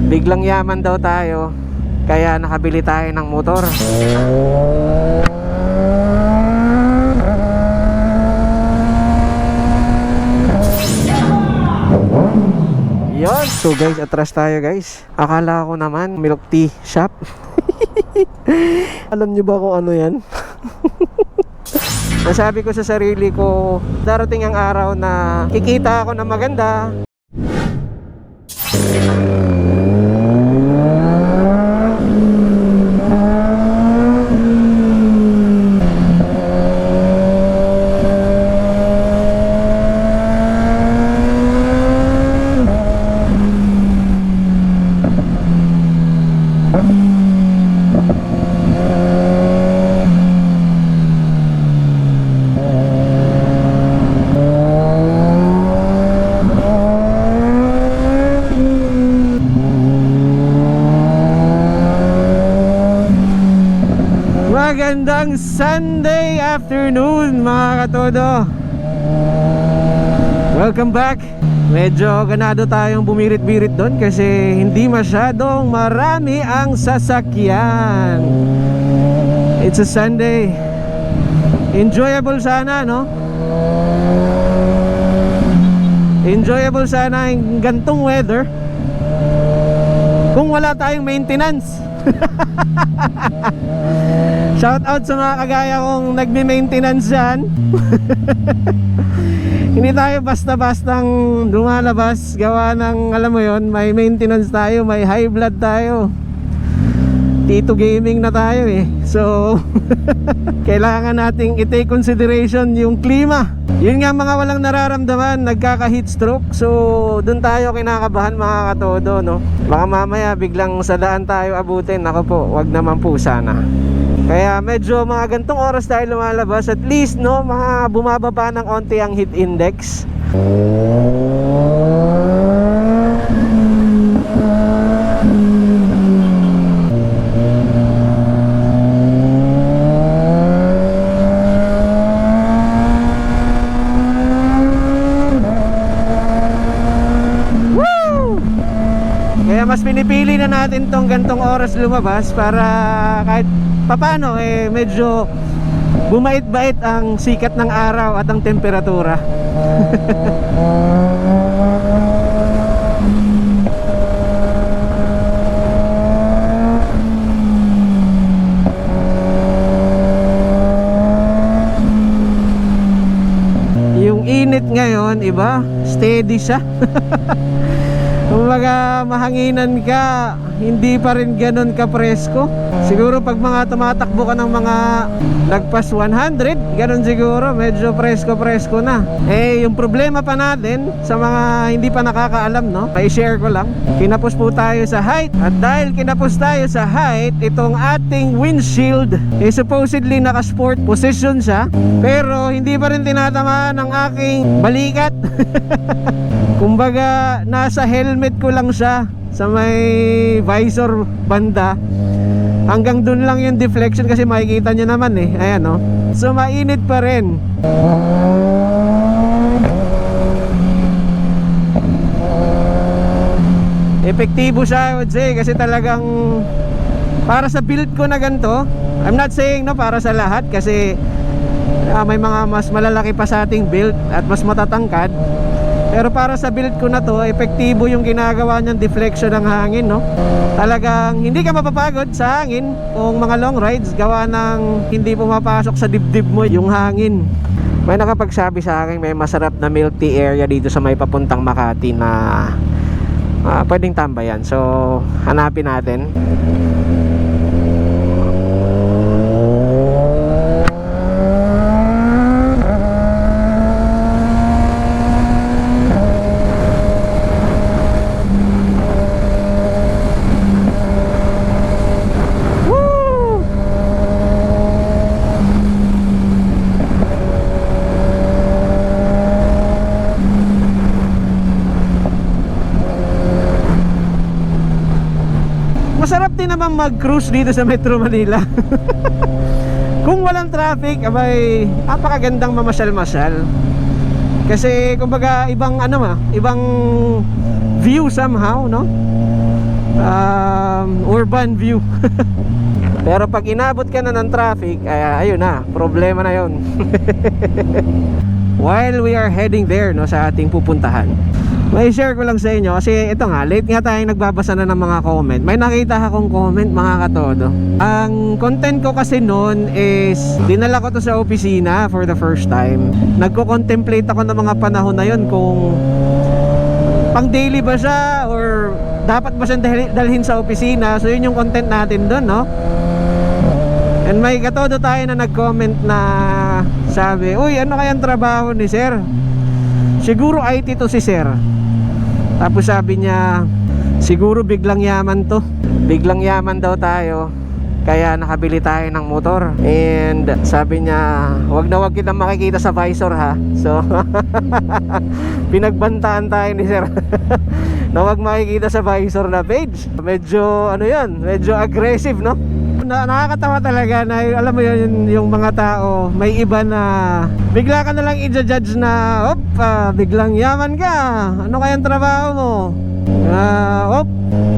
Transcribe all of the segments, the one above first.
Biglang yaman daw tayo, kaya nakabili tayo ng motor. Yun. So guys, atras tayo guys. Akala ko naman milk tea shop. Alam nyo ba kung ano yan? Nasabi ko sa sarili ko, darating ang araw na kikita ako na maganda. Magandang Sunday afternoon mga katodo. Welcome back. Medyo ganado tayong bumirit-birit doon kasi hindi masyadong marami ang sasakyan. It's a Sunday. Enjoyable sana, no? Enjoyable sana yung gantong weather kung wala tayong maintenance. Shout out sa mga kagaya kong nagme-maintenance dyan. Hindi tayo basta-bastang lumalabas gawa ng, alam mo yon, may maintenance tayo, may high blood tayo. Tito gaming na tayo eh. So kailangan nating i-take consideration yung klima. Yun nga mga walang nararamdaman, nagkaka-heat stroke. So dun tayo kinakabahan mga katodo, no? Baka mamaya biglang sa daan tayo abutin. Ako po, wag naman po sana. Kaya medyo mga gantong oras tayo lumalabas. At least, no, mga bumababa ng onti ang heat index. Kaya mas pinipili na natin tong gantong oras lumabas para kahit papano eh medyo bumait-bait ang sikat ng araw at ang temperatura. Yung init ngayon, iba, steady siya. Kumbaga mahanginan ka, hindi pa rin ganun ka-presko. Siguro pag mga tumatakbo ka ng mga lagpas 100, ganun siguro, medyo presko-presko na. Eh, yung problema pa natin sa mga hindi pa nakakaalam, no? Pa-share ko lang. Kinapos po tayo sa height. At dahil kinapos tayo sa height, itong ating windshield, eh supposedly naka-sport position siya. Pero hindi pa rin tinatamaan ng aking balikat. Kumbaga, nasa helmet ko lang siya sa may visor banda. Hanggang dun lang yung deflection kasi makikita nyo naman eh. Ayan o. So mainit pa rin. Epektibo siya I would say kasi talagang para sa build ko na ganito. I'm not saying no para sa lahat kasi may mga mas malalaki pa sa ating build at mas matatangkad. Pero para sa build ko na to, epektibo yung ginagawa niyang deflection ng hangin, no? Talagang hindi ka mapapagod sa hangin kung mga long rides gawa ng hindi pumapasok sa dibdib mo yung hangin. May nakapagsabi sa akin may masarap na milk tea area dito sa may papuntang Makati na pwedeng tambayan. So hanapin natin. Masarap din naman mag-cruise dito sa Metro Manila. Kung walang traffic, abay, napakagandang mamasyal-masyal. Kasi kumbaga ibang ibang view somehow, no? urban view. Pero pag inabot ka na ng traffic, ayun na, problema na yon. While we are heading there, no, sa ating pupuntahan, may share ko lang sa inyo kasi ito nga, late nga tayong nagbabasa na ng mga comment. May nakita akong comment, mga katodo. Ang content ko kasi noon is dinala ko to sa opisina for the first time. Nagko-contemplate ako ng mga panahon na yon kung pang daily ba siya or dapat ba siyang dalhin sa opisina. So yun yung content natin doon, no? And may katodo tayo na nag-comment na sabi, uy, ano kayang trabaho ni sir? Siguro IT to si sir. Tapos sabi niya, siguro biglang yaman to. Biglang yaman daw tayo, kaya nakabili tayo ng motor. And sabi niya, wag na wag kitang makikita sa visor ha. So pinagbantaan tayo ni sir na wag makikita sa visor na page. Medyo ano yan, medyo aggressive, no? Nakakatawa talaga na alam mo yun, yung mga tao may iba na bigla ka na lang i-judge na biglang yaman ka, ano kayang trabaho mo,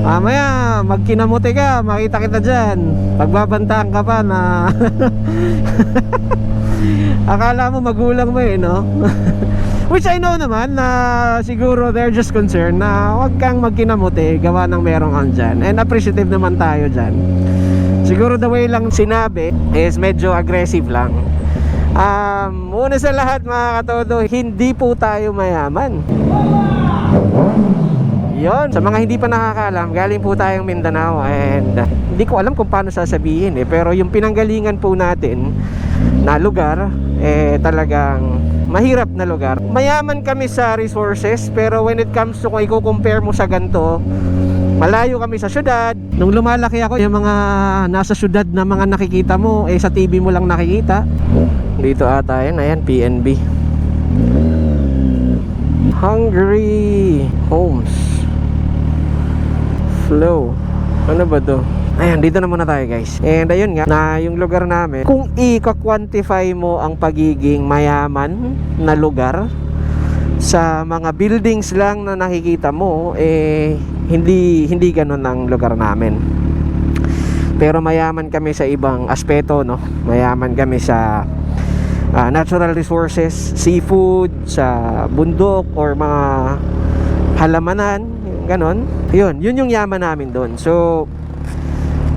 mamaya magkinamuti ka, makita kita dyan, pagbabantaan ka pa na akala mo magulang mo no? Which I know naman na siguro they're just concerned na wag kang magkinamuti gawa ng merong kang dyan, and appreciative naman tayo dyan. Siguro the way lang sinabi is medyo aggressive lang. Una sa lahat, mga katodo, hindi po tayo mayaman. Yon, sa mga hindi pa nakakaalam, galing po tayong Mindanao, and hindi ko alam kung paano sasabihin pero yung pinanggalingan po natin na lugar talagang mahirap na lugar. Mayaman kami sa resources, pero when it comes to kung i-compare mo sa ganito, malayo kami sa syudad. Nung lumalaki ako, yung mga nasa syudad na mga nakikita mo, sa TV mo lang nakikita. Dito ata yan, ayan, PNB. Hungry Homes Flow. Ano ba to? Ayan, dito na muna tayo guys. And ayun nga, na yung lugar namin, kung i-quantify mo ang pagiging mayaman na lugar sa mga buildings lang na nakikita mo, hindi ganun ang lugar namin. Pero mayaman kami sa ibang aspeto, no? Mayaman kami sa natural resources, seafood, sa bundok or mga halamanan, ganon. Yun yung yaman namin doon. So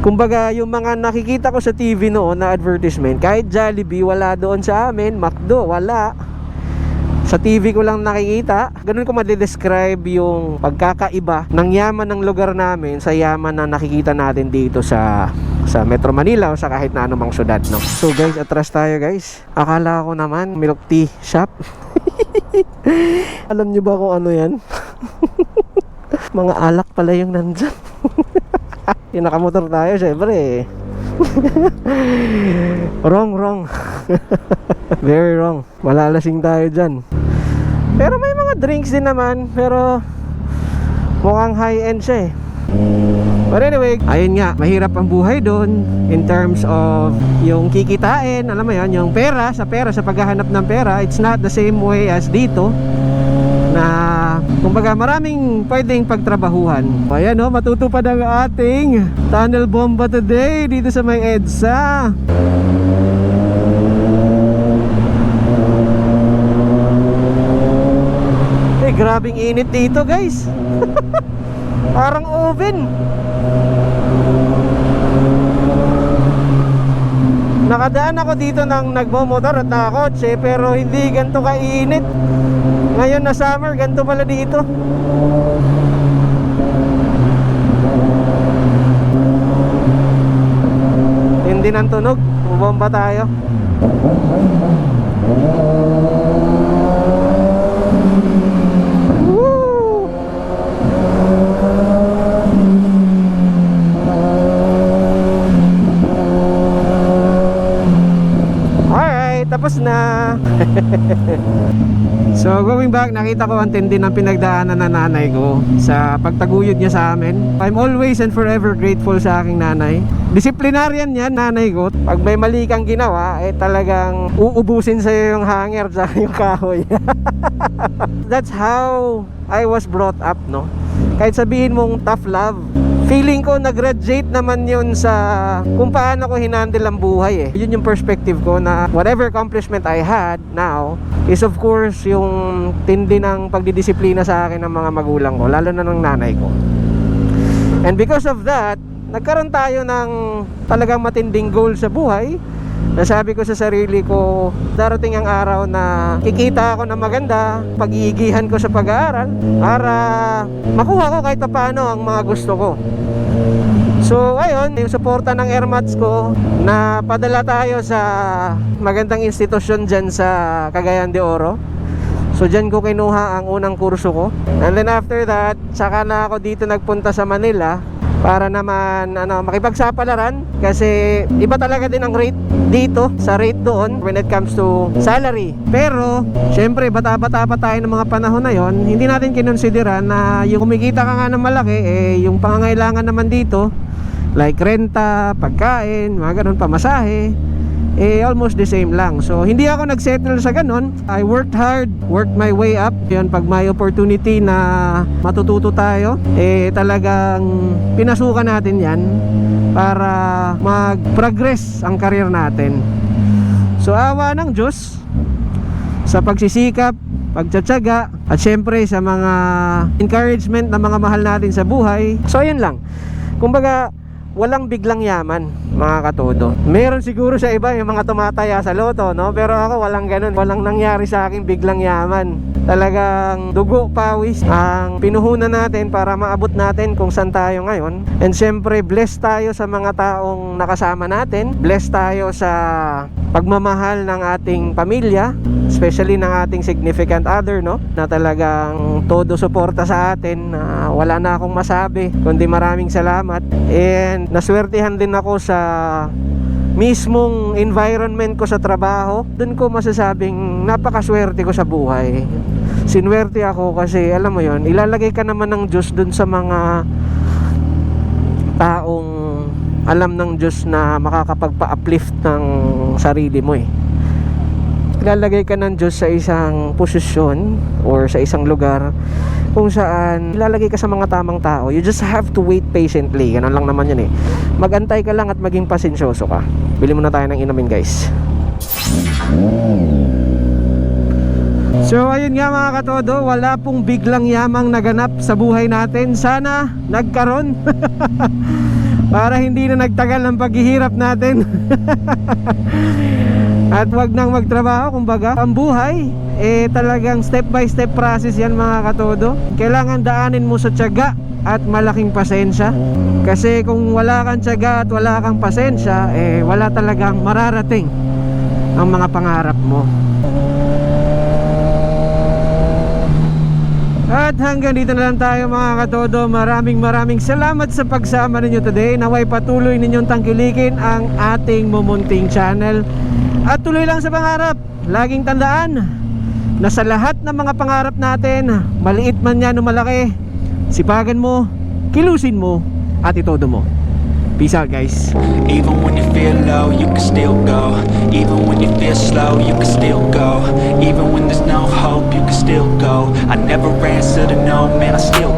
kumbaga, yung mga nakikita ko sa TV noon na advertisement, kahit Jollibee wala doon sa amin, McDo wala. Sa TV ko lang nakikita. Ganun ko ma-describe yung pagkakaiba ng yaman ng lugar namin sa yaman na nakikita natin dito sa Metro Manila o sa kahit na anumang syudad, no? So guys, atras tayo guys. Akala ko naman milk tea shop. Alam nyo ba kung ano yan? Mga alak pala yung nandyan. Yung nakamotor tayo, syempre wrong. Very wrong. Malalasing tayo dyan. Pero may mga drinks din naman, pero mukhang high-end siya But anyway, ayun nga, mahirap ang buhay doon in terms of yung kikitain, alam mo yun, yung pera, sa paghahanap ng pera. It's not the same way as dito, na kumbaga maraming pwedeng pagtrabahuhan. Ayan matutupad ang ating tunnel bomba today dito sa may EDSA. Grabing init dito guys. Parang oven. Nakadaan ako dito ng nagmomotor at nakakotse, pero hindi ganito kainit. Ngayon na summer, ganito pala dito. Hindi ng tunog, bumomba tayo. Tapos na. So going back, nakita ko ang tindi ng pinagdaanan ng nanay ko sa pagtaguyod niya sa amin. I'm always and forever grateful sa aking nanay. Disiplinaryan yan, nanay ko. Pag may mali kang ginawa, talagang uubusin sa'yo yung hanger at yung kahoy. That's how I was brought up, no? Kahit sabihin mong tough love, feeling ko nag-graduate naman yun sa kung paano ko hinandle ang buhay eh. Yun yung perspective ko na whatever accomplishment I had now is of course yung tindi ng pagdidisiplina sa akin ng mga magulang ko, lalo na ng nanay ko. And because of that, nagkaroon tayo ng talagang matinding goal sa buhay. Nasabi ko sa sarili ko, darating ang araw na kikita ako ng maganda, pag-iigihan ko sa pag-aaral para makuha ko kahit paano ang mga gusto ko. So ayun, yung suporta ng airmats ko, na padala tayo sa magandang institusyon dyan sa Cagayan de Oro. So dyan ko kinuha ang unang kurso ko. And then after that, saka na ako dito nagpunta sa Manila para naman makipagsapalaran, kasi iba talaga din ang rate dito sa rate doon when it comes to salary. Pero syempre bata-bata pa tayo ng mga panahon na yon, hindi natin kinonsidera na yung kumikita ka nga ng malaki, yung pangangailangan naman dito like renta, pagkain, mga ganun, pamasahe, almost the same lang. So hindi ako nagsettle sa ganun. I worked hard, worked my way up. Yun, pag may opportunity na matututo tayo, talagang pinasukan natin yan para mag-progress ang career natin. So awa ng Diyos, sa pagsisikap, pagtsatsaga, at syempre sa mga encouragement ng mga mahal natin sa buhay. So yun lang, kumbaga walang biglang yaman, mga katodo. Meron siguro sa iba yung mga tumataya sa loto, no? Pero ako walang ganun. Walang nangyari sa akin biglang yaman. Talagang dugo, pawis ang pinuhunan natin para maabot natin kung saan tayo ngayon. And syempre blessed tayo sa mga taong nakasama natin. Blessed tayo sa pagmamahal ng ating pamilya, especially ng ating significant other, no? Na talagang todo suporta sa atin. Wala na akong masabi kundi maraming salamat. And naswertihan din ako sa mismong environment ko sa trabaho. Doon ko masasabing napakaswerte ko sa buhay. Sinwerte ako kasi alam mo yon, ilalagay ka naman ng Diyos doon sa mga taong alam ng Diyos na makakapagpa-uplift ng sarili mo eh. Ilalagay ka ng Diyos sa isang posisyon or sa isang lugar kung saan ilalagay ka sa mga tamang tao. You just have to wait patiently. Ganun lang naman yun eh. Magantay ka lang at maging pasensyoso ka. Bili muna tayo ng inumin, guys. So ayun nga mga katodo, wala pong biglang yamang naganap sa buhay natin. Sana nagkaroon para hindi na nagtagal ang paghihirap natin. At wag nang magtrabaho, kumbaga ang buhay talagang step by step process yan mga katodo. Kailangan daanin mo sa tiyaga at malaking pasensya. Kasi kung wala kang tiyaga at wala kang pasensya, wala talagang mararating ang mga pangarap mo. At hanggang dito na lang tayo mga katodo. Maraming salamat sa pagsama ninyo today. Naway patuloy ninyong tangkilikin ang ating mumunting channel. At tuloy lang sa pangarap. Laging tandaan na sa lahat ng mga pangarap natin, maliit man yan o malaki, sipagan mo, kilusin mo, at itodo mo. Peace out, guys. Even when you feel low, you can still go. Even when you feel slow, you can still go. Even when there's no hope, you can still go. I never answer to no, man, I still